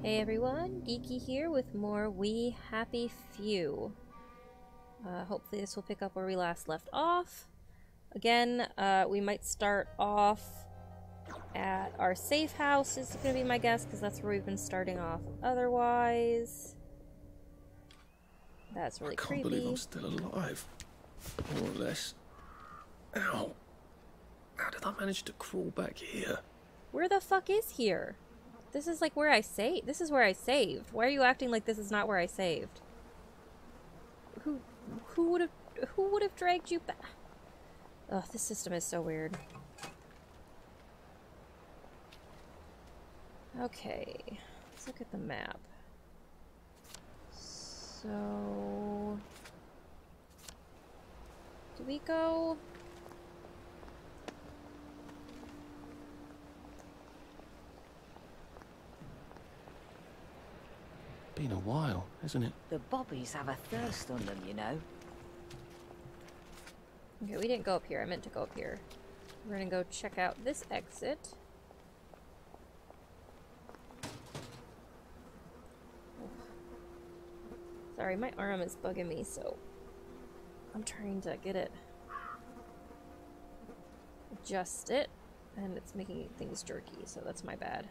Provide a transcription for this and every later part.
Hey everyone, Geeky here with more We Happy Few. Hopefully this will pick up where we last left off. Again, we might start off at our safe house is going to be my guess, because that's where we've been starting off. Otherwise, that's really creepy. I can't believe I'm still alive. More or less. Ow. How did I manage to crawl back here? Where the fuck is here? This is like where I saved. This is where I saved. Why are you acting like this is not where I saved? Who would have dragged you back? Ugh, this system is so weird. Okay, let's look at the map. So, do we go? Been a while, hasn't it? The bobbies have a thirst on them, you know. Okay, we didn't go up here. I meant to go up here. We're gonna go check out this exit. Sorry, my arm is bugging me, so I'm trying to get it. Adjust it, and it's making things jerky, so that's my bad.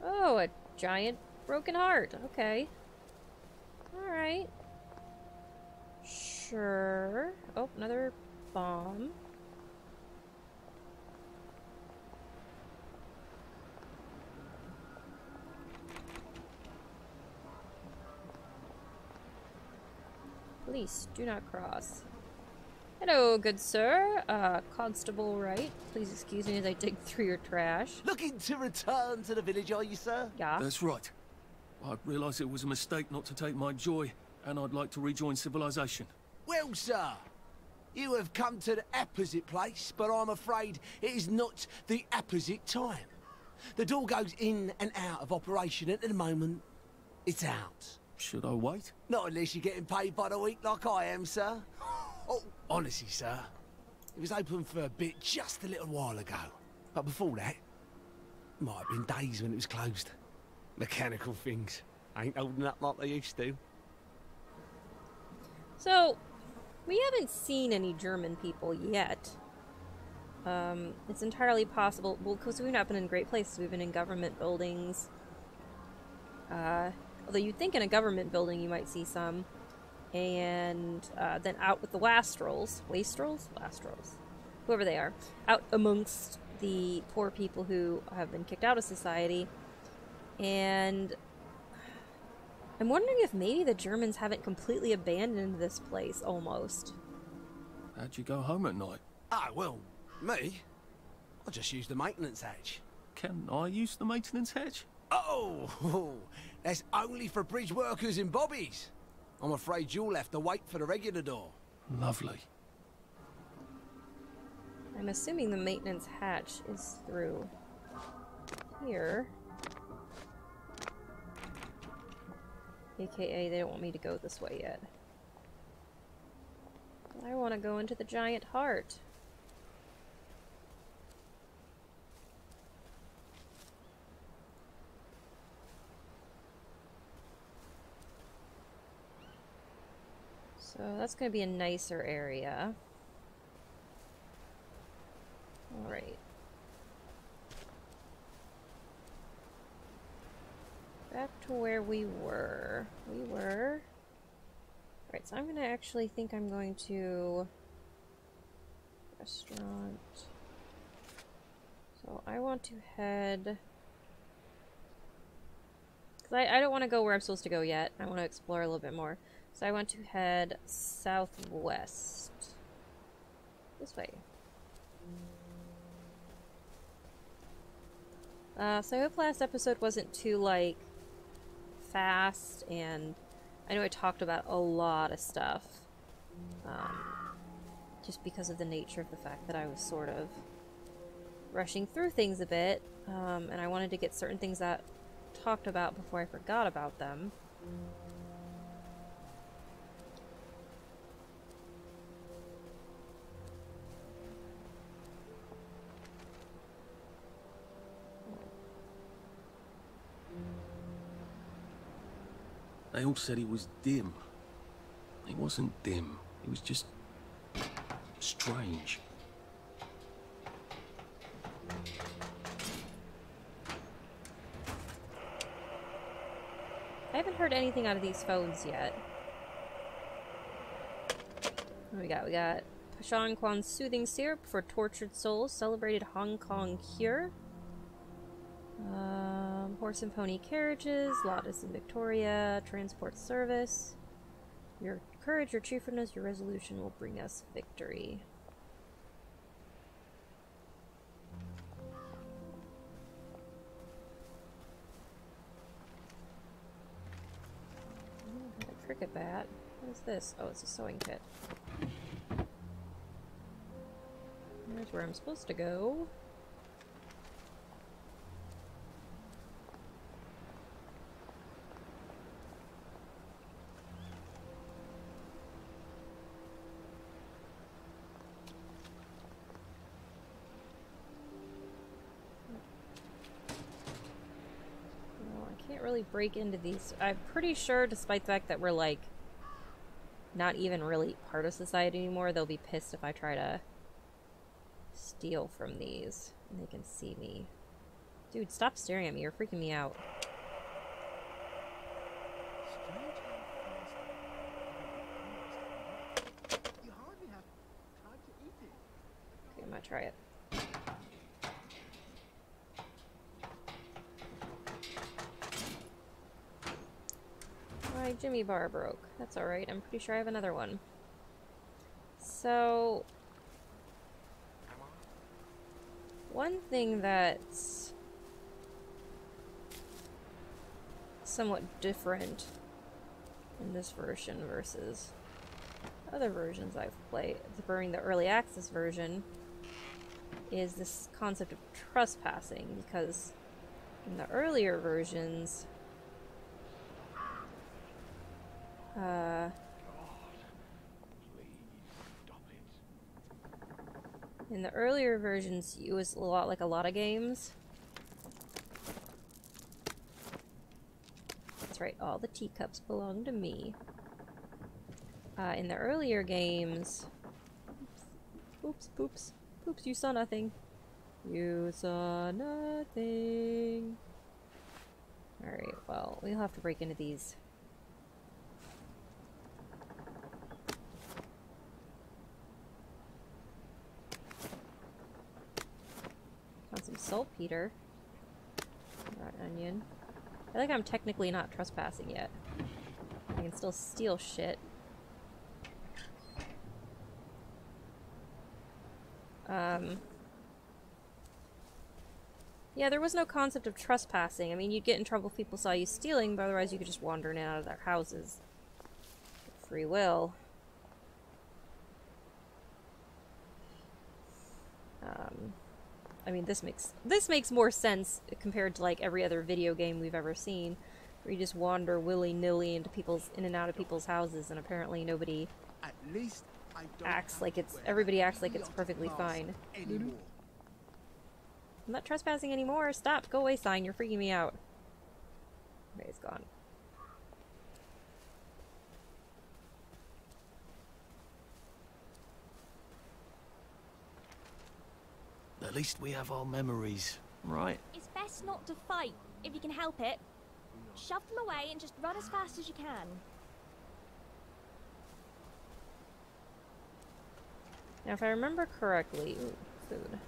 Oh, a giant broken heart. Okay. Alright. Sure. Oh, another bomb. Please, do not cross. Hello, good sir. Constable Wright. Please excuse me as I dig through your trash. Looking to return to the village, are you, sir? Yeah. That's right. I realised it was a mistake not to take my joy, and I'd like to rejoin civilization. Well, sir, you have come to the opposite place, but I'm afraid it is not the opposite time. The door goes in and out of operation at the moment. It's out. Should I wait? Not unless you're getting paid by the week like I am, sir. Oh, honestly, sir, it was open for a bit just a little while ago. But before that, it might have been days when it was closed. Mechanical things ain't holding up like they used to. So, we haven't seen any German people yet. It's entirely possible, well, because we've not been in great places. We've been in government buildings. Although you'd think in a government building you might see some. And then out with the wastrels. Wastrels? Wastrels. Whoever they are. Out amongst the poor people who have been kicked out of society. And I'm wondering if maybe the Germans haven't completely abandoned this place, almost. How'd you go home at night? Ah, well, me? I just used the maintenance hatch. Can I use the maintenance hatch? Oh, that's only for bridge workers and bobbies. I'm afraid you'll have to wait for the regular door. Lovely. I'm assuming the maintenance hatch is through here. AKA, they don't want me to go this way yet. I want to go into the giant heart. So that's going to be a nicer area. Alright. Back to where we were. Alright, so I'm going to actually think I'm going to... Restaurant. So I want to head... Because I don't want to go where I'm supposed to go yet. I want to explore a little bit more. So I want to head southwest. This way. So I hope last episode wasn't too, like, fast, and I know I talked about a lot of stuff. Just because of the nature of the fact that I was sort of rushing through things a bit, and I wanted to get certain things that talked about before I forgot about them. They all said he was dim. He wasn't dim. He was just strange. I haven't heard anything out of these phones yet. What do we got? We got Pashan Kwan's soothing syrup for tortured souls, celebrated Hong Kong cure. Horse and pony carriages, Lotus and Victoria, transport service. Your courage, your cheerfulness, your resolution will bring us victory. Got a cricket bat. What is this? Oh, it's a sewing kit. There's where I'm supposed to go. Really break into these. I'm pretty sure, despite the fact that we're like not even really part of society anymore, they'll be pissed if I try to steal from these and they can see me. Dude, stop staring at me. You're freaking me out. Okay, I might try it. My Jimmy bar broke. That's alright. I'm pretty sure I have another one. So, one thing that's somewhat different in this version versus other versions I've played, during the early access version, is this concept of trespassing, because in the earlier versions, in the earlier versions, it was a lot like a lot of games. That's right, all the teacups belong to me. In the earlier games... Oops, poops. Poops, you saw nothing. You saw nothing. Alright, well, we'll have to break into these. Found some saltpeter. Got onion. I feel like I'm technically not trespassing yet. I can still steal shit. Yeah, there was no concept of trespassing. I mean, you'd get in trouble if people saw you stealing, but otherwise you could just wander in and out of their houses. Free will. I mean, this makes more sense compared to like every other video game we've ever seen, where you just wander willy-nilly into in and out of people's houses, and apparently nobody acts like everybody acts like it's perfectly fine. I'm not trespassing anymore. Stop. Go away, sign. You're freaking me out. Okay, it's gone. At least we have our memories, right? It's best not to fight, if you can help it. Shove them away and just run as fast as you can. Now, if I remember correctly... Ooh, food.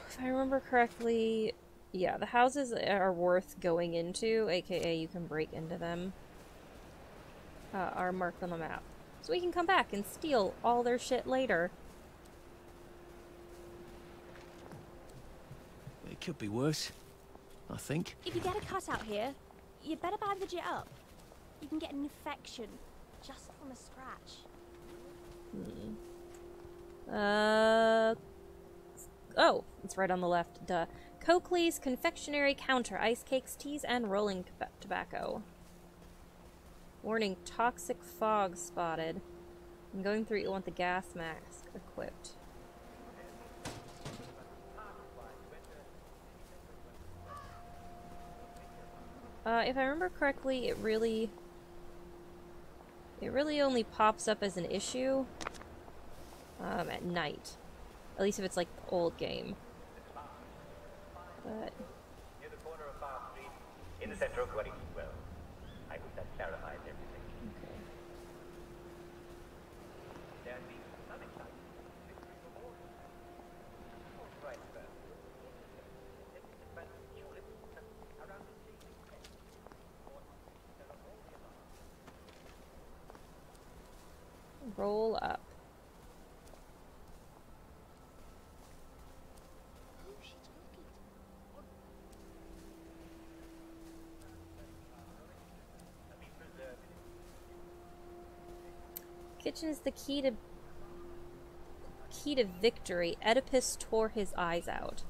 If I remember correctly, yeah, the houses are worth going into, aka you can break into them, are marked on the map. So we can come back and steal all their shit later. It could be worse, I think. If you get a cutout here, you better bandage it up. You can get an infection just from a scratch. Oh, it's right on the left. Duh. Coakley's Confectionery Counter. Ice cakes, teas, and rolling tobacco. Warning, toxic fog spotted. I'm going through, you'll want the gas mask equipped. If I remember correctly, it really only pops up as an issue at night. At least if it's like the old game. But Near the corner of Farm Street, in the center of Wherein Geeky. I think that clarifies everything. okay. There's been some excitement. Right, sir. But tulips around the city. Roll up. Kitchen is the key to victory. Oedipus tore his eyes out.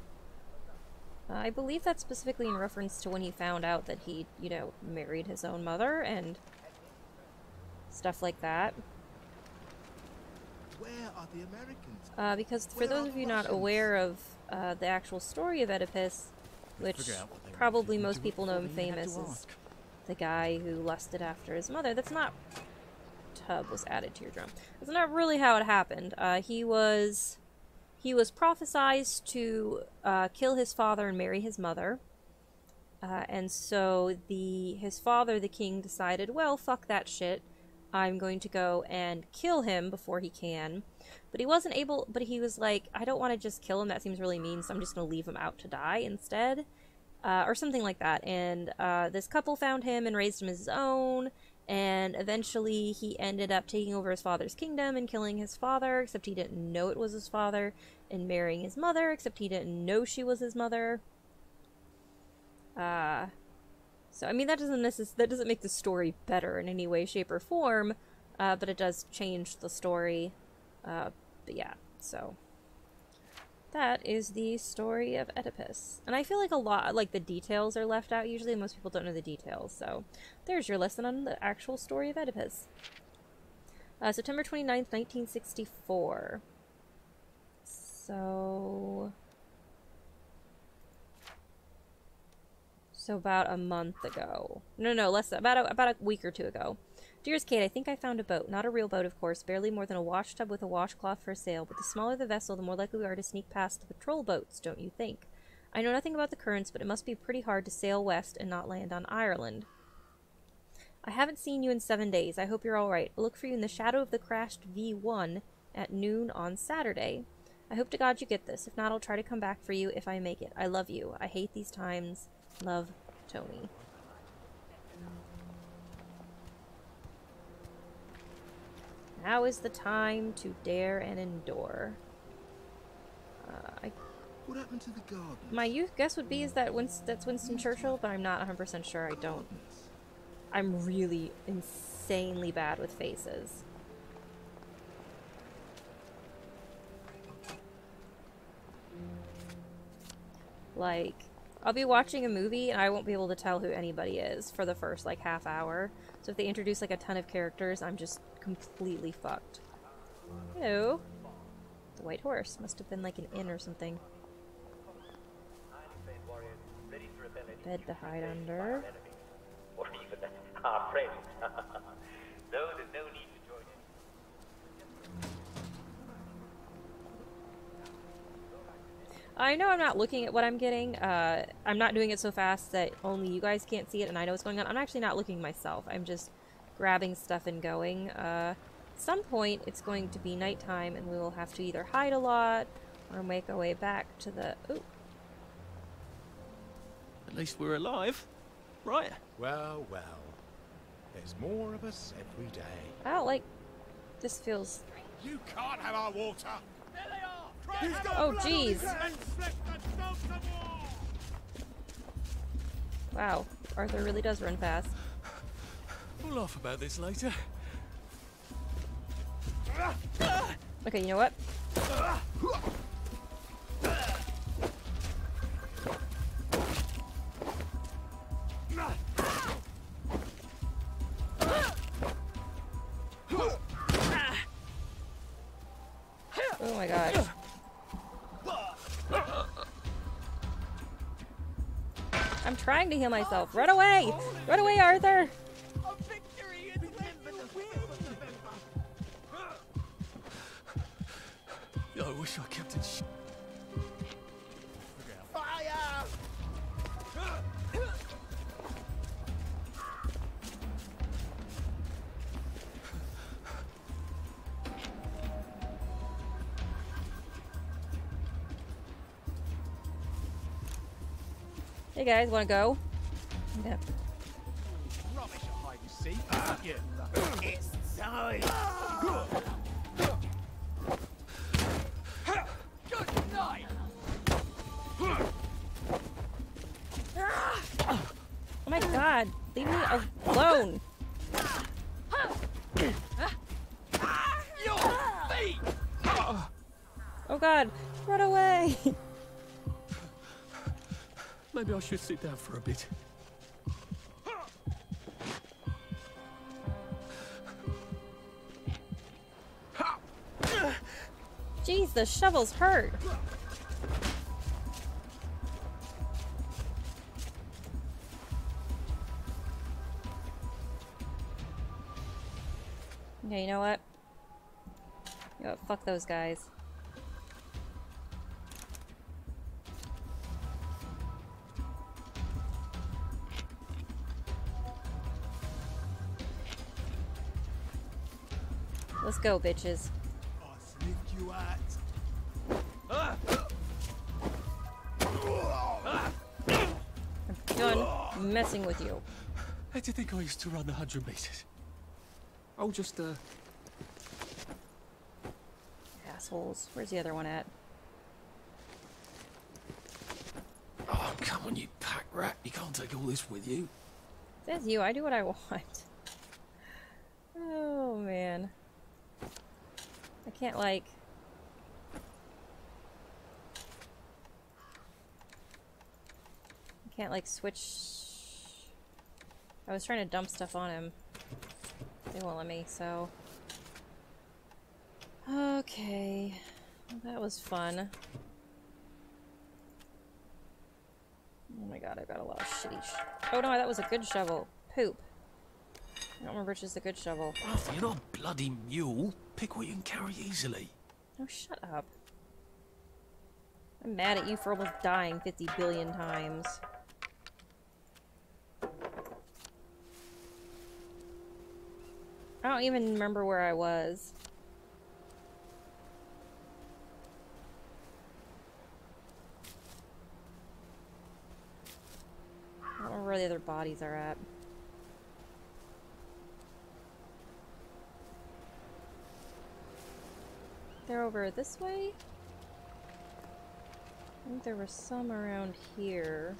I believe that's specifically in reference to when he found out that he, you know, married his own mother and stuff like that. Where are the Americans? Because for those of you not aware of the actual story of Oedipus, which probably most people know him famous as the guy who lusted after his mother, that's not... Tub was added to your drum. That's not really how it happened. He was prophesized to kill his father and marry his mother, and so his father, the king, decided, well, fuck that shit. I'm going to go and kill him before he can. But he wasn't able. But he was like, I don't want to just kill him. That seems really mean. So I'm just going to leave him out to die instead, or something like that. And this couple found him and raised him as his own. And eventually he ended up taking over his father's kingdom and killing his father, except he didn't know it was his father, and marrying his mother, except he didn't know she was his mother. So I mean that doesn't make the story better in any way, shape, or form, but it does change the story. But yeah, so that is the story of Oedipus. And I feel like a lot, like the details are left out usually. Most people don't know the details, so there's your lesson on the actual story of Oedipus. September 29th, 1964. So about a month ago. No, less than, about a week or two ago. Dearest Kate, I think I found a boat. Not a real boat, of course. Barely more than a washtub with a washcloth for a sail. But the smaller the vessel, the more likely we are to sneak past the patrol boats, don't you think? I know nothing about the currents, but it must be pretty hard to sail west and not land on Ireland. I haven't seen you in 7 days. I hope you're all right. I'll look for you in the shadow of the crashed V1 at noon on Saturday. I hope to God you get this. If not, I'll try to come back for you if I make it. I love you. I hate these times. Love, Tony. Now is the time to dare and endure. What happened to the garden? My guess would be is that that's Winston Churchill, but I'm not 100% sure. I don't. I'm really insanely bad with faces. Like, I'll be watching a movie and I won't be able to tell who anybody is for the first, like, half hour. So if they introduce, like, a ton of characters, I'm just completely fucked. Hello. The White Horse. Must have been, like, an inn or something. Bed to hide under. Or even our friends. No, there's no need to join in. I know I'm not looking at what I'm getting. I'm not doing it so fast that only you guys can't see it and I know what's going on. I'm actually not looking myself. I'm just grabbing stuff and going. At some point, it's going to be nighttime and we will have to either hide a lot or make our way back to the... Ooh. At least we're alive, right? Well, well. There's more of us every day. I don't like... This feels... You can't have our water! There they are! Oh, jeez. Wow. Arthur really does run fast. We'll laugh about this later. Okay, you know what? Oh my god. trying to heal myself. Run away! Run away, Arthur! I wish I kept it. Fire! Hey guys, wanna go? Yeah. Rubbish at hide and seek. Yeah. It's time! Good night. Oh my god, leave me alone! Your feet. Oh god, run away! Maybe I should sit down for a bit. Jeez, the shovels hurt! Okay, you know what? You know what? Fuck those guys. Let's go, bitches. I sniffed you out. I'm done messing with you. How do you think I used to run 100 meters? Oh, just Assholes. Where's the other one at? Oh, come on, you pack rat! You can't take all this with you. Says you. I do what I want. Oh man. I can't like. I can't like switch. I was trying to dump stuff on him. They won't let me, so. Okay. Well, that was fun. Oh my god, I got a lot of shitty Oh no, that was a good shovel. Poop. I don't remember which is the good shovel. Arthur, you're not a bloody mule. Pick what you can carry easily. Oh, shut up. I'm mad at you for almost dying 50 billion times. I don't even remember where I was. I don't remember where the other bodies are at. They're over this way? I think there were some around here.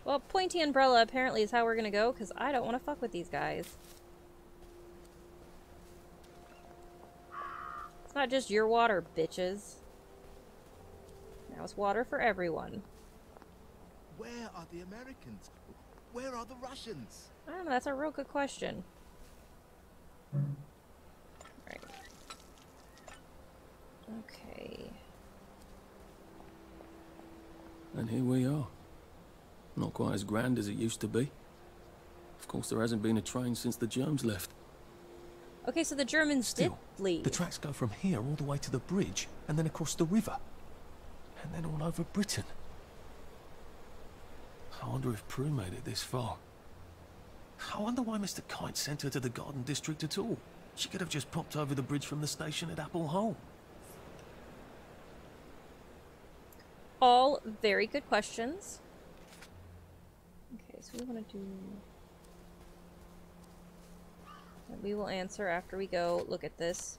Well, pointy umbrella apparently is how we're gonna go, because I don't want to fuck with these guys. It's not just your water, bitches. Now it's water for everyone. Where are the Americans? Where are the Russians? I don't know, that's a real good question. Right. Okay. And here we are. Not quite as grand as it used to be. Of course, there hasn't been a train since the Germans left. Okay, so the Germans Still, did leave. the tracks go from here all the way to the bridge, and then across the river. And then all over Britain. I wonder if Prue made it this far. I wonder why Mr. Kite sent her to the Garden District at all. She could have just popped over the bridge from the station at Apple Hole. All very good questions. Okay, so we want to do... that we will answer after we go look at this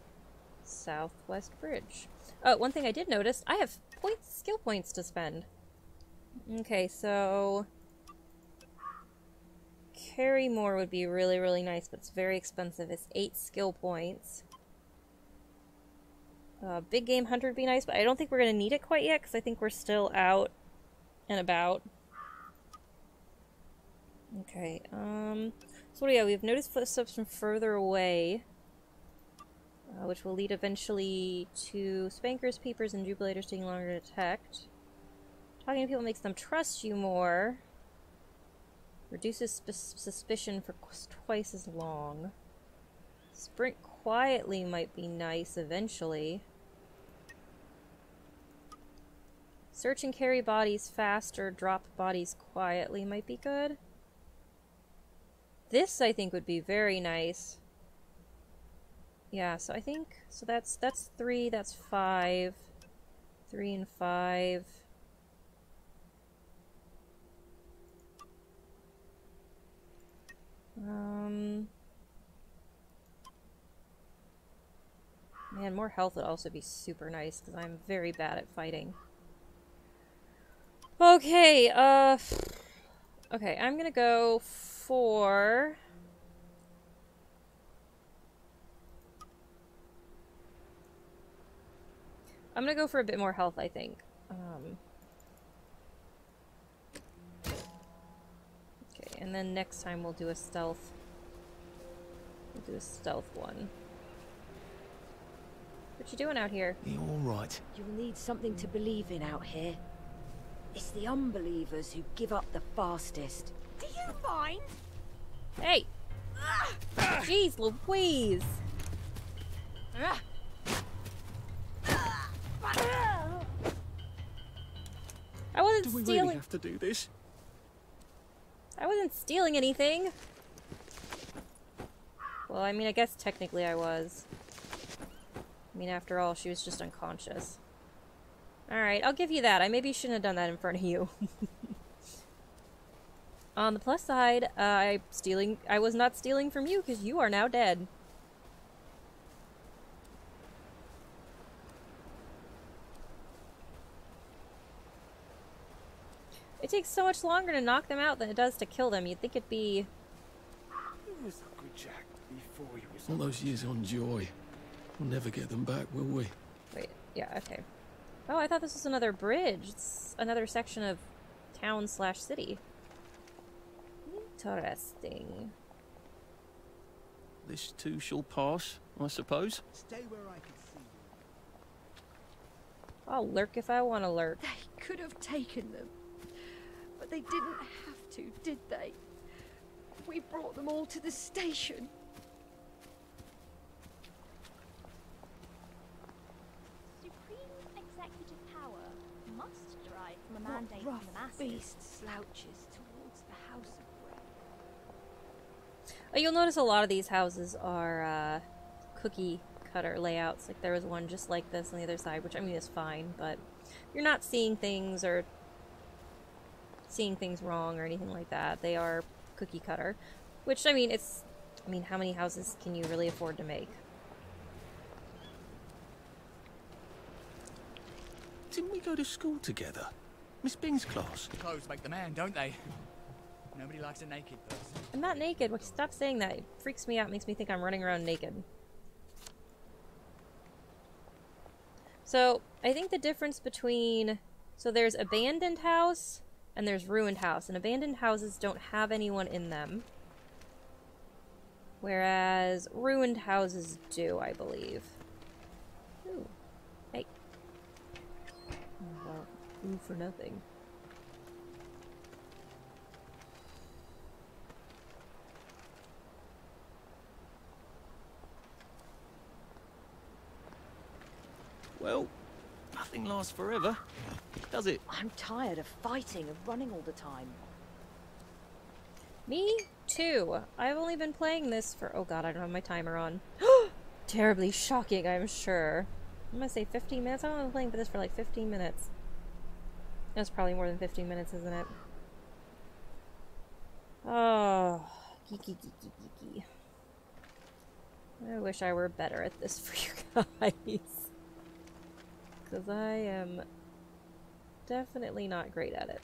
Southwest Bridge. Oh, one thing I did notice, I have skill points to spend. Okay, so... carry more would be really, really nice, but it's very expensive. It's 8 skill points. Big Game Hunter would be nice, but I don't think we're going to need it quite yet, because I think we're still out and about. Okay, so what do we have? We have noticed footsteps from further away, which will lead eventually to spankers, peepers, and jubilators taking longer to detect. Talking to people makes them trust you more. Reduces suspicion for twice as long. Sprint quietly might be nice eventually. Search and carry bodies faster, drop bodies quietly might be good. This, I think, would be very nice. Yeah, so I think... So that's 3, that's 5. 3 and 5. Man, more health would also be super nice, because I'm very bad at fighting. Okay, okay, I'm gonna go for... I'm gonna go for a bit more health, I think. Okay, and then next time we'll do a stealth. We'll do a stealth one. What you doing out here? You all right? You'll need something to believe in out here. It's the unbelievers who give up the fastest. Do you mind? Hey! Jeez Louise! I wasn't Do we stealing. really have to do this? I wasn't stealing anything. Well, I mean, I guess technically I was. I mean, after all, she was just unconscious. Alright, I'll give you that. I maybe shouldn't have done that in front of you. On the plus side, I was not stealing from you because you are now dead. It takes so much longer to knock them out than it does to kill them. You'd think it'd be... He was Uncle Jack before he was... All those years on Joy. We'll never get them back, will we? Wait, yeah, okay. Oh, I thought this was another bridge. It's another section of town/city. Interesting. This too shall pass, I suppose. Stay where I can see you. I'll lurk if I want to lurk. They could have taken them, but they didn't have to, did they? We brought them all to the station. Supreme executive power must derive from a mandate What from the rough masses. beast slouches towards the House of Bread? You'll notice a lot of these houses are cookie cutter layouts. Like there was one just like this on the other side, which I mean is fine, but you're not seeing things or seeing things wrong or anything like that. They are cookie cutter, which I mean how many houses can you really afford to make? Didn't we go to school together? Miss Bing's class. Clothes make the man, don't they? Nobody likes a naked person. I'm not naked. Stop saying that. It freaks me out. Makes me think I'm running around naked. So, I think the difference between... So there's abandoned house and there's ruined house. And abandoned houses don't have anyone in them. Whereas ruined houses do, I believe. Ooh. Hey. Oh, well, ooh for nothing. Well, nothing lasts forever, does it? I'm tired of fighting and running all the time. Me too. I've only been playing this for... Oh god, I don't have my timer on. Terribly shocking, I'm sure. I'm gonna say 15 minutes. I've only been playing for this for like 15 minutes. That's probably more than 15 minutes, isn't it? Oh, geeky, geeky, geeky. I wish I were better at this for you guys. Because I am definitely not great at it.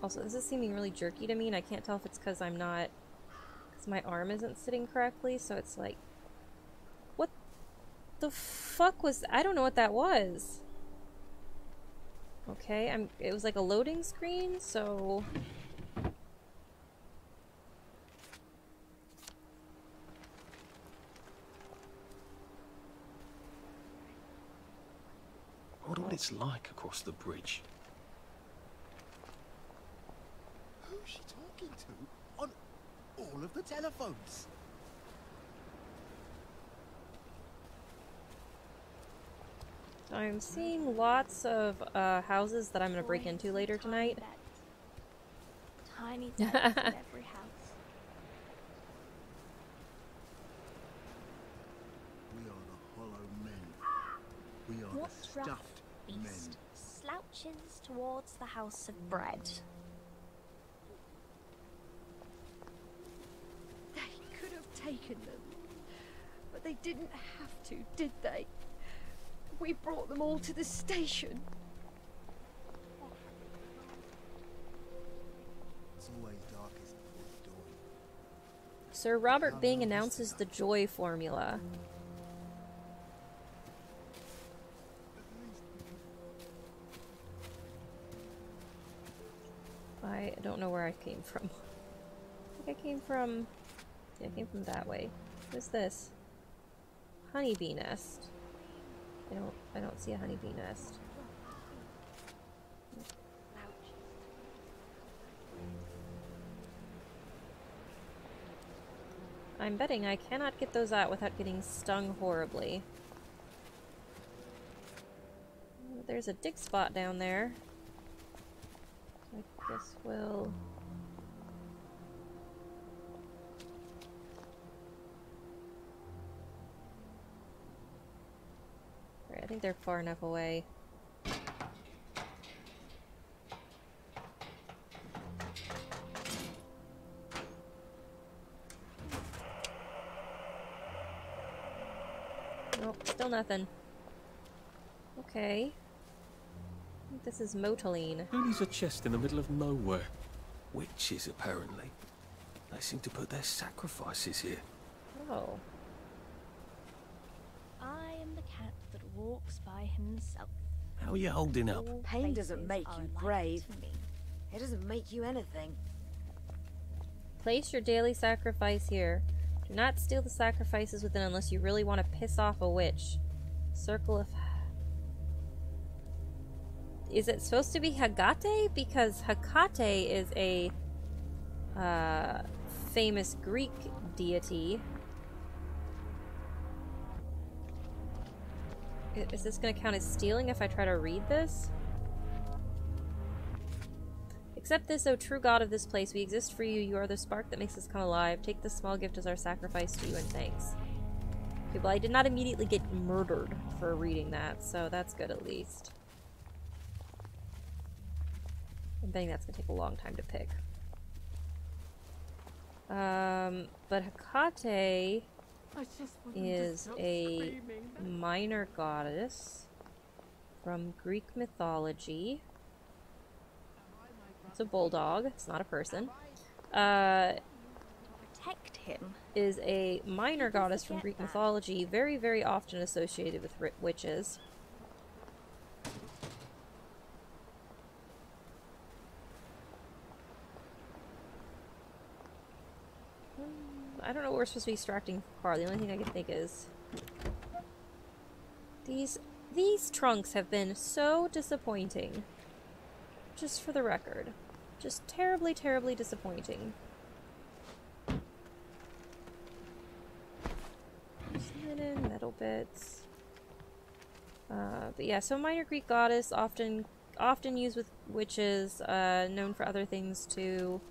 Also, this is seeming really jerky to me, and I can't tell if it's because I'm not 'cause my arm isn't sitting correctly, so it's like, what the fuck was, I don't know what that was. Okay, it was like a loading screen, so I wonder what it's like across the bridge. Who's she talking to on all of the telephones? I'm seeing lots of houses that I'm gonna break into later tonight. Tiny beds in every house. We are the hollow men. We are What the rough stuffed men. beast slouches towards the house of bread? They could have taken them. But they didn't have to, did they? We brought them all to the station. It's always darkest before the dawn. Sir Robert Bing announces the joy formula. I don't know where I came from. I think I came from... yeah, I came from that way. What is this? Honeybee nest. I don't see a honeybee nest. I'm betting I cannot get those out without getting stung horribly. There's a dig spot down there. I guess we'll... Alright, I think they're far enough away. Nope, still nothing. Okay. I think this is Motaline. Who needs a chest in the middle of nowhere? Witches, apparently. They seem to put their sacrifices here. Oh. I am the cat that walks by himself. How are you holding up? All Pain doesn't places make are you alike brave. to me. It doesn't make you anything. Place your daily sacrifice here. Do not steal the sacrifices within unless you really want to piss off a witch. Circle of... Is it supposed to be Hagate? Because Hecate is a famous Greek deity. Is this going to count as stealing if I try to read this? Accept this, O true god of this place. We exist for you. You are the spark that makes us come alive. Take this small gift as our sacrifice to you in thanks. Okay, well, I did not immediately get murdered for reading that, so that's good at least. I'm betting that's going to take a long time to pick. But Hecate is a minor goddess from Greek mythology. It's a bulldog. It's not a person. Protect him. Is a minor goddess from Greek mythology, very, very often associated with witches. I don't know what we're supposed to be extracting from the car. The only thing I can think is these trunks have been so disappointing. Just for the record. Just terribly, terribly disappointing. Linen, metal bits. But yeah, so minor Greek goddess, often used with witches, known for other things too.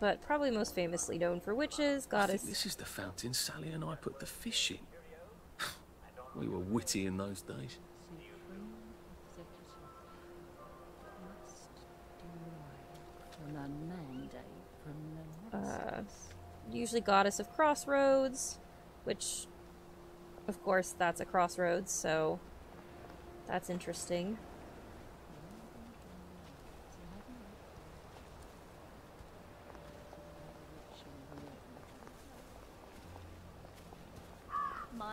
But probably most famously known for witches, goddess. I think this is the fountain Sally and I put the fish in. We were witty in those days. Usually goddess of crossroads, which, of course, that's a crossroads, so that's interesting.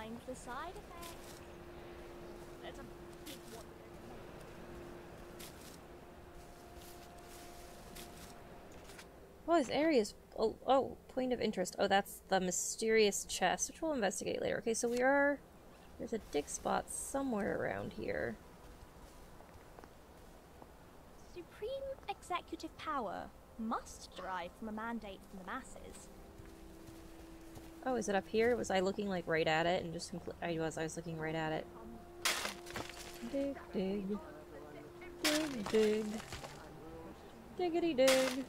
mind the side effects. There's a big one. Oh, this area is... Oh, point of interest. Oh, that's the mysterious chest, which we'll investigate later. Okay, so we are... There's a dig spot somewhere around here. Supreme executive power must derive from a mandate from the masses. Oh, is it up here? Was I looking, like, right at it? And just... I was looking right at it. Dig, dig. Dig, dig. Diggity dig.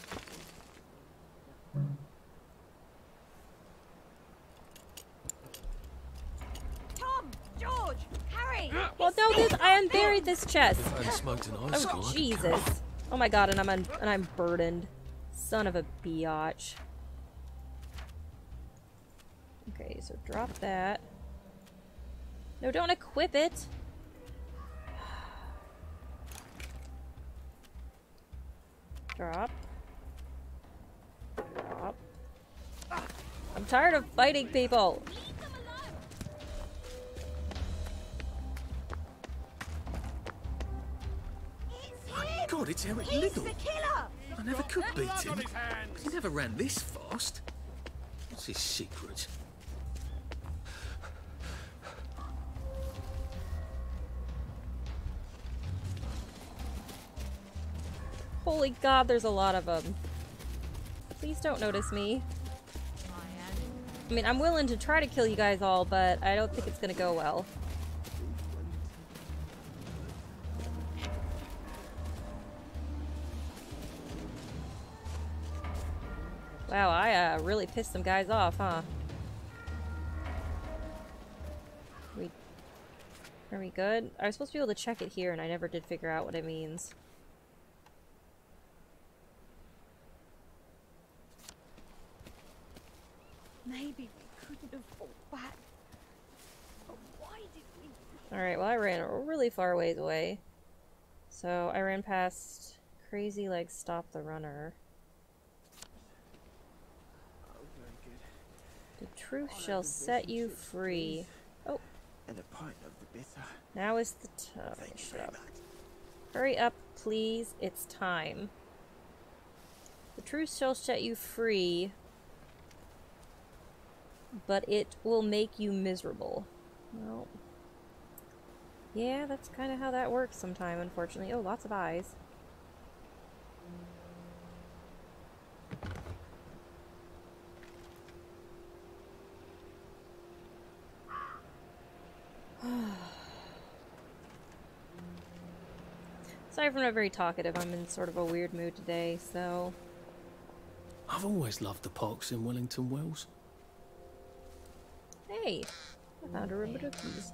Tom! George! Harry! Well, no, I unburied this chest. I smoked in high school. Oh, Jesus. Oh my god, and I'm burdened. Son of a biatch. Okay, so drop that. No, don't equip it. Drop. Drop. I'm tired of fighting people. God, it's Eric Little. I never could beat him. He never ran this fast. What's his secret? Holy god, there's a lot of them. Please don't notice me. I mean, I'm willing to try to kill you guys all, but I don't think it's gonna go well. Wow, I really pissed some guys off, huh? Are we good? I was supposed to be able to check it here, and I never did figure out what it means. Maybe we couldn't have fought back. But why did we? Alright, well I ran a really far ways away. So I ran past Crazy Legs Stop the Runner. The truth shall set you free. Oh. And a pint of the bitter. Now is the time. Shut up. Hurry up, please. It's time. The truth shall set you free, but it will make you miserable. Well, yeah, that's kind of how that works sometime, unfortunately. Oh, lots of eyes. Sorry if I'm not very talkative. I'm in sort of a weird mood today, so... I've always loved the parks in Wellington Wells. Hey! I found a ribbon of keys.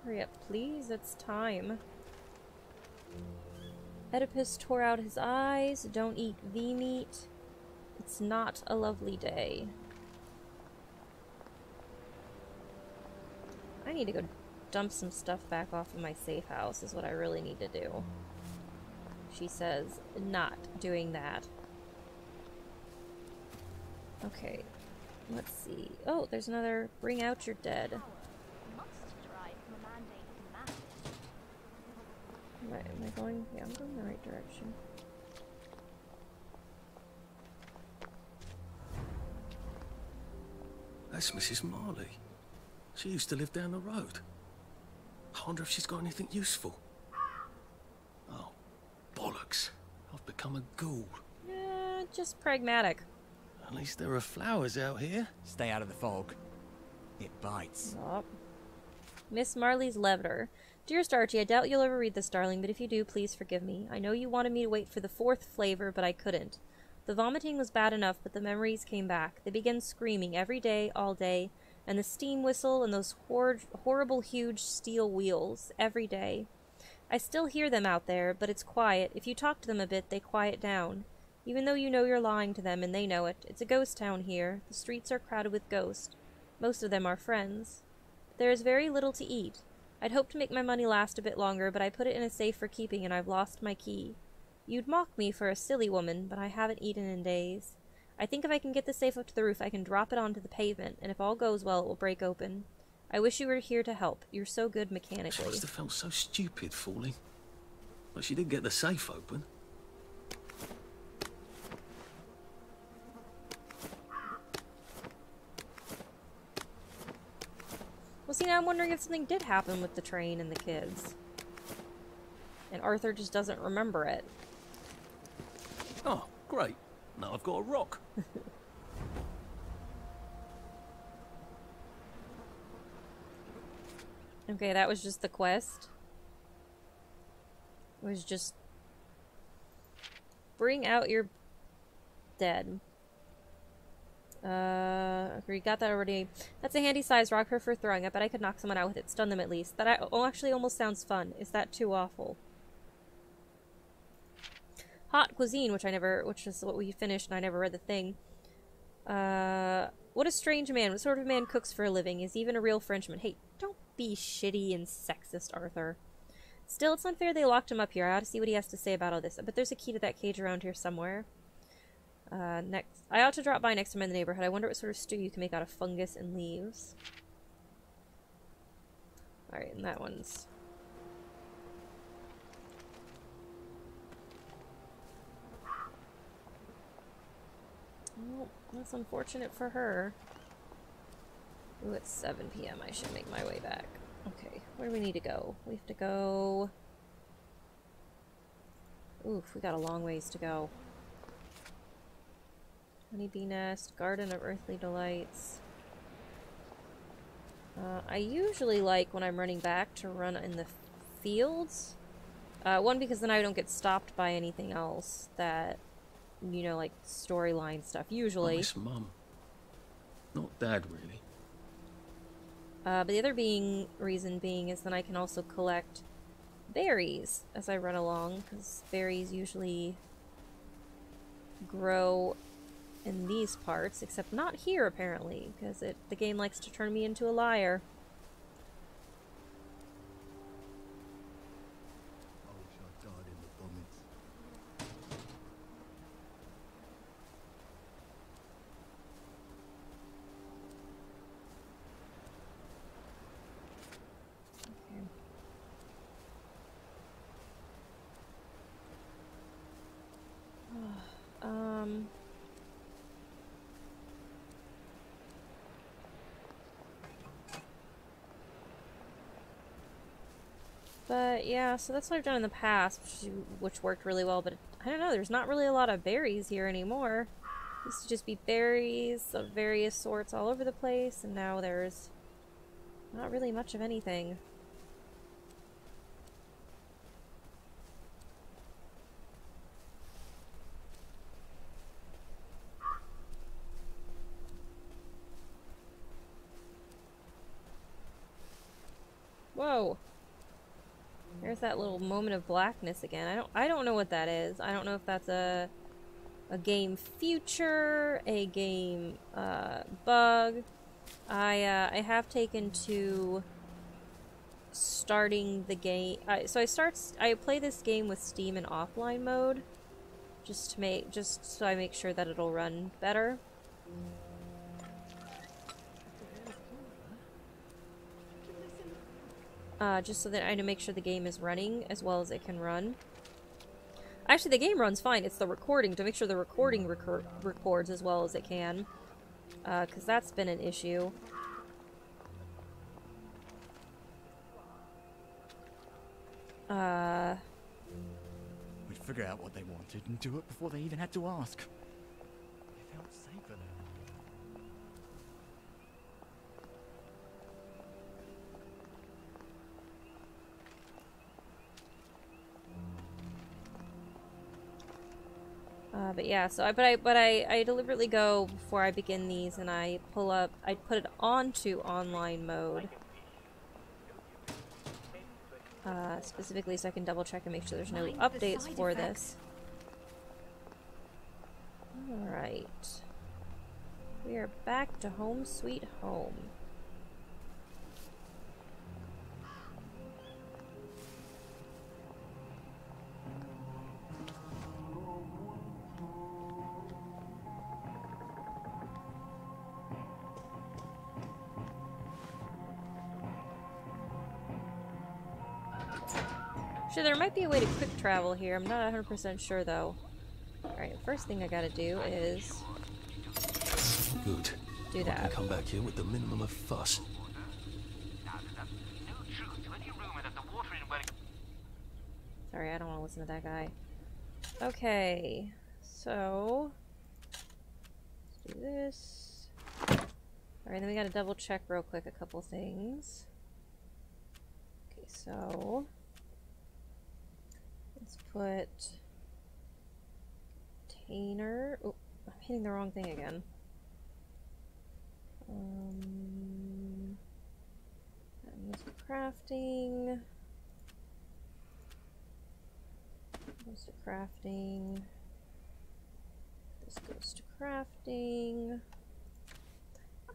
Hurry up, please. It's time. Oedipus tore out his eyes. Don't eat V-meat. It's not a lovely day. I need to go dump some stuff back off of my safe house is what I really need to do. She says, not doing that. Okay. Let's see. Oh, there's another bring out your dead. Right, am I going? Yeah, I'm going the right direction. That's Mrs. Marley. She used to live down the road. I wonder if she's got anything useful. Oh, bollocks. I've become a ghoul. Yeah, just pragmatic. At least there are flowers out here. Stay out of the fog. It bites. Oh. Miss Marley's letter. Dearest Archie, I doubt you'll ever read this, darling, but if you do, please forgive me. I know you wanted me to wait for the 4th flavor, but I couldn't. The vomiting was bad enough, but the memories came back. They began screaming every day, all day, and the steam whistle and those horrible huge steel wheels, every day. I still hear them out there, but it's quiet. If you talk to them a bit, they quiet down. Even though you know you're lying to them and they know it. It's a ghost town here. The streets are crowded with ghosts. Most of them are friends. There is very little to eat. I'd hoped to make my money last a bit longer, but I put it in a safe for keeping and I've lost my key. You'd mock me for a silly woman, but I haven't eaten in days. I think if I can get the safe up to the roof, I can drop it onto the pavement, and if all goes well, it will break open. I wish you were here to help. You're so good mechanically. She must have felt so stupid falling. But she did get the safe open. Well, see, now I'm wondering if something did happen with the train and the kids. And Arthur just doesn't remember it. Oh, great. Now I've got a rock. Okay, that was just the quest. It was just... bring out your dead. We got that already. That's a handy size rock for throwing. I bet I could knock someone out with it. Stun them at least. That actually almost sounds fun. Is that too awful? Hot cuisine, which is what we finished and I never read the thing. What a strange man. What sort of man cooks for a living? Is he even a real Frenchman? Hey, don't be shitty and sexist, Arthur. Still, it's unfair they locked him up here. I ought to see what he has to say about all this. But there's a key to that cage around here somewhere. Next. I ought to drop by next time in the neighborhood. I wonder what sort of stew you can make out of fungus and leaves. Alright, and that one's... well, that's unfortunate for her. Ooh, it's 7 p.m. I should make my way back. Okay, where do we need to go? We have to go... oof, we got a long ways to go. Honeybee Nest, Garden of Earthly Delights. I usually like, when I'm running back, to run in the fields. One, because then I don't get stopped by anything else that, you know, like storyline stuff, usually. I miss Mum. Not Dad, really. But the other reason being is then I can also collect berries as I run along, because berries usually grow in these parts, except not here apparently, because the game likes to turn me into a liar. I wish I died in the bombings. But yeah, so that's what I've done in the past, which worked really well, but I don't know, there's not really a lot of berries here anymore. Used to just be berries of various sorts all over the place, and now there's not really much of anything. Whoa! There's that little moment of blackness again. I don't know what that is. I don't know if that's a game feature, a game bug. I have taken to starting the game. I play this game with Steam in offline mode, just so I make sure that it'll run better. Just so that I know make sure the game is running as well as it can run. Actually, the game runs fine. It's the recording, to make sure the recording records as well as it can. Because that's been an issue. We'd figure out what they wanted and do it before they even had to ask. It felt safer then. But yeah, so I deliberately go before I begin these, and I put it onto online mode. Specifically so I can double check and make sure there's no updates for this. Alright. We are back to home sweet home. Sure, there might be a way to quick travel here. I'm not 100% sure though. Alright, first thing I gotta do is... Good. Do I that. can come back here with the minimum of fuss. Sorry, I don't want to listen to that guy. Okay, so... let's do this. Alright, then we gotta double check real quick a couple things. Okay, so... let's put... container... oh, I'm hitting the wrong thing again. That moves to crafting. Goes to crafting. This goes to crafting.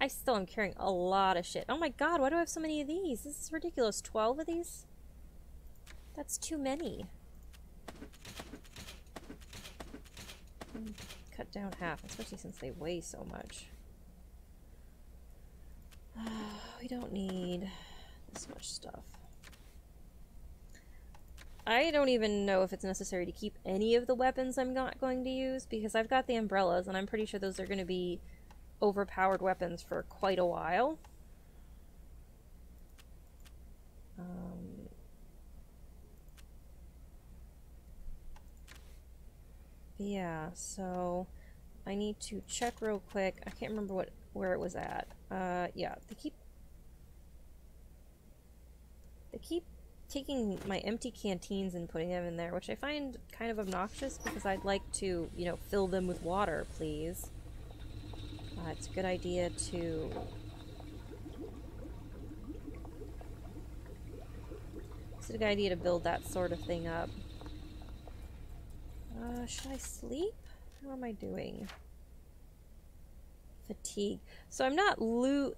I still am carrying a lot of shit. Oh my god, why do I have so many of these? This is ridiculous. 12 of these? That's too many. Cut down half, especially since they weigh so much. We don't need this much stuff. I don't even know if it's necessary to keep any of the weapons I'm not going to use, because I've got the umbrellas, and I'm pretty sure those are going to be overpowered weapons for quite a while. Yeah, so I need to check real quick. I can't remember where it was at. Yeah, they keep taking my empty canteens and putting them in there, which I find kind of obnoxious because I'd like to, you know, fill them with water, please. It's a good idea to... it's a good idea to build that sort of thing up. Should I sleep? How am I doing? Fatigue. So I'm not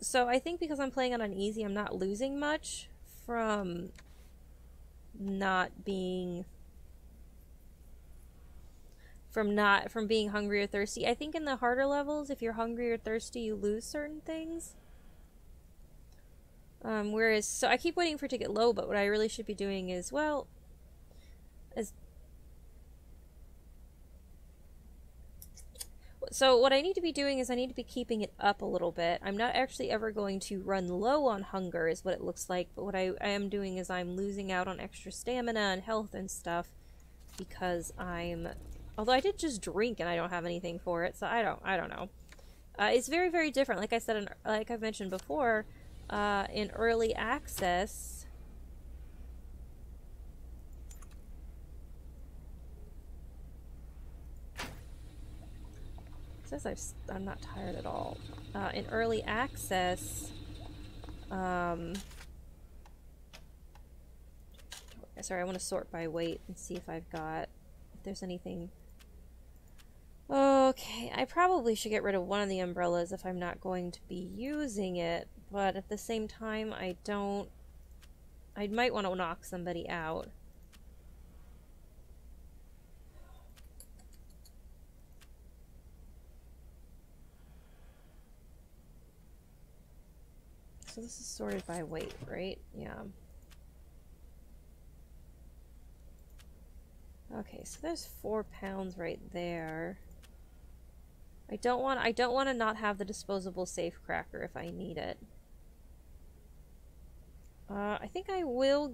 so I think because I'm playing on easy, I'm not losing much from not being from being hungry or thirsty. I think in the harder levels, if you're hungry or thirsty, you lose certain things. Whereas, so I keep waiting for it to get low, but what I really should be doing is, well, so what I need to be doing is I need to be keeping it up a little bit. I'm not actually ever going to run low on hunger is what it looks like, but what I am doing is I'm losing out on extra stamina and health and stuff because although I did just drink and I don't have anything for it, so I don't know. It's very, very different. Like I said, like I've mentioned before, in early access... it says I'm not tired at all. In early access, sorry, I want to sort by weight and see if there's anything. Okay, I probably should get rid of one of the umbrellas if I'm not going to be using it, but at the same time, I might want to knock somebody out. So this is sorted by weight, right? Yeah. Okay, so there's 4 pounds right there. I don't want to not have the disposable safe cracker if I need it. I think I will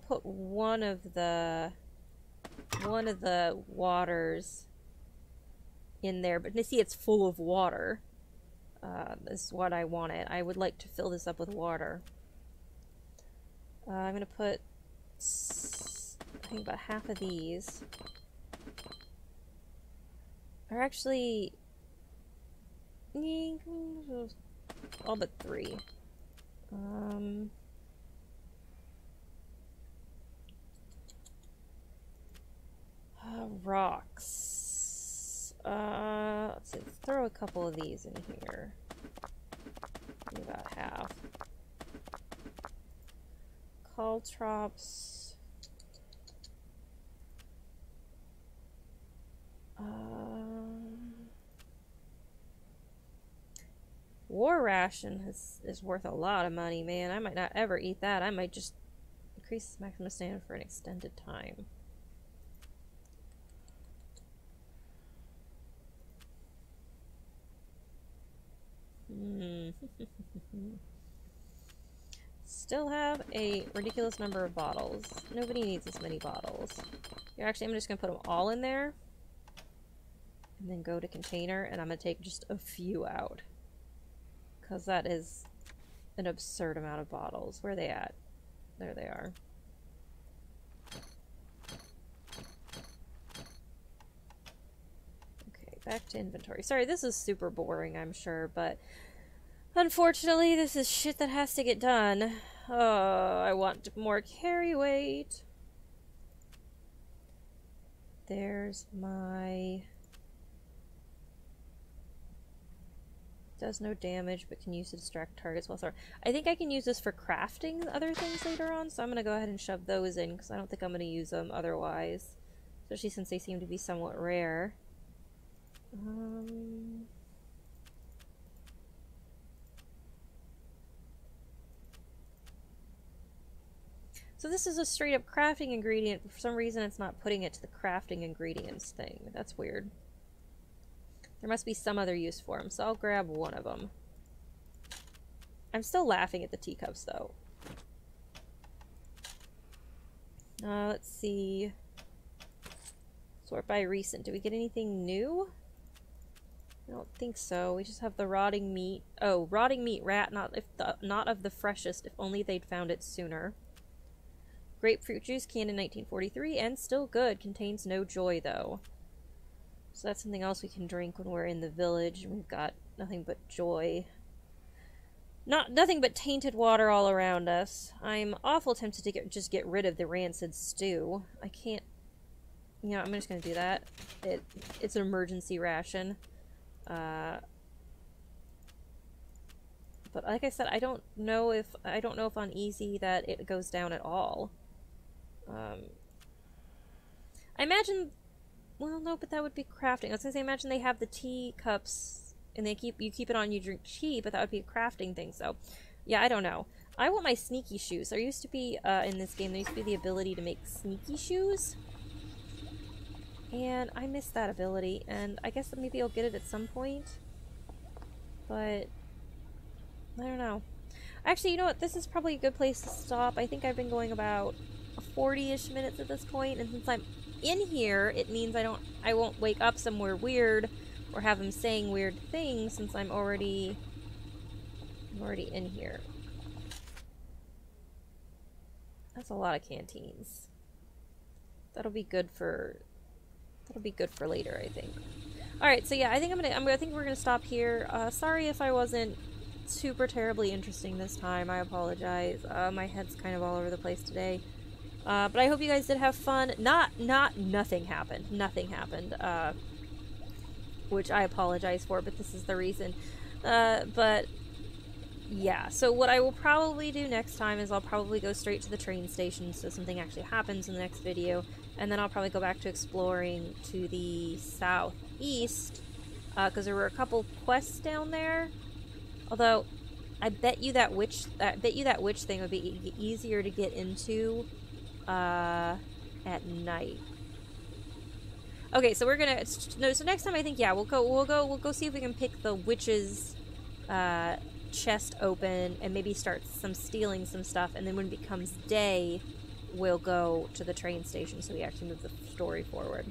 put one of the waters in there, but you see it's full of water. This is what I wanted. I would like to fill this up with water. I'm gonna put, I think, about half of these. Or actually, all but 3. Rocks. Let's see, let's throw a couple of these in here. Maybe about half. Caltrops. War ration is worth a lot of money, man. I might not ever eat that. I might just increase the maximum stamina for an extended time. Still have a ridiculous number of bottles. Nobody needs this many bottles. Here, actually, I'm just gonna put them all in there. And then go to container, and I'm gonna take just a few out. Because that is an absurd amount of bottles. Where are they at? There they are. Okay, back to inventory. Sorry, this is super boring, I'm sure, but unfortunately, this is shit that has to get done. Oh, I want more carry weight. There's my... Does no damage, but can use to distract targets while thrown. I think I can use this for crafting other things later on, so I'm going to go ahead and shove those in, because I don't think I'm going to use them otherwise. Especially since they seem to be somewhat rare. So this is a straight up crafting ingredient, but for some reason it's not putting it to the crafting ingredients thing. That's weird. There must be some other use for them, so I'll grab one of them. I'm still laughing at the teacups, though. Let's see. Sort by recent. Do we get anything new? I don't think so. We just have the rotting meat. Oh, rotting meat rat, not of the freshest, if only they'd found it sooner. Grapefruit juice, canned in 1943, and still good. Contains no joy, though. So that's something else we can drink when we're in the village, and we've got nothing but joy. Nothing but tainted water all around us. I'm awful tempted to just get rid of the rancid stew. I can't... You know, I'm just gonna do that. It's an emergency ration. But like I said, I don't know if on easy that it goes down at all. I imagine... Well, no, but that would be crafting. I was gonna say, imagine they have the tea cups, and you keep it on, you drink tea, but that would be a crafting thing, so... Yeah, I don't know. I want my sneaky shoes. There used to be, in this game, there used to be the ability to make sneaky shoes. And I miss that ability, and I guess that maybe I'll get it at some point. But... I don't know. Actually, you know what? This is probably a good place to stop. I think I've been going about 40-ish minutes at this point, and since I'm in here, it means I won't wake up somewhere weird or have him saying weird things since I'm already in here. That's a lot of canteens. That'll be good for later, I think. All right, so yeah, I think we're gonna stop here. Sorry if I wasn't super terribly interesting this time. I apologize. My head's kind of all over the place today. But I hope you guys did have fun. Nothing happened. Nothing happened. Which I apologize for, but this is the reason. But yeah, so what I will probably do next time is I'll probably go straight to the train station so something actually happens in the next video, and then I'll probably go back to exploring to the southeast, because there were a couple quests down there. Although, I bet you that witch thing would be easier to get into at night. Okay, so we're gonna so next time I think we'll go see if we can pick the witch's chest open and maybe start stealing some stuff, and then when it becomes day, we'll go to the train station so we actually move the story forward.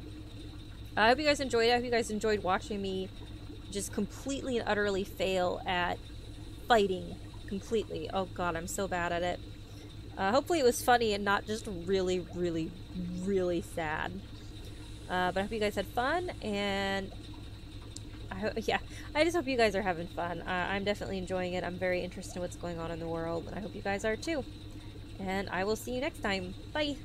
I hope you guys enjoyed it. I hope you guys enjoyed watching me just completely and utterly fail at fighting completely. Oh god, I'm so bad at it. Hopefully it was funny and not just really, really, really sad. But I hope you guys had fun, and I just hope you guys are having fun. I'm definitely enjoying it. I'm very interested in what's going on in the world, and I hope you guys are too. And I will see you next time. Bye!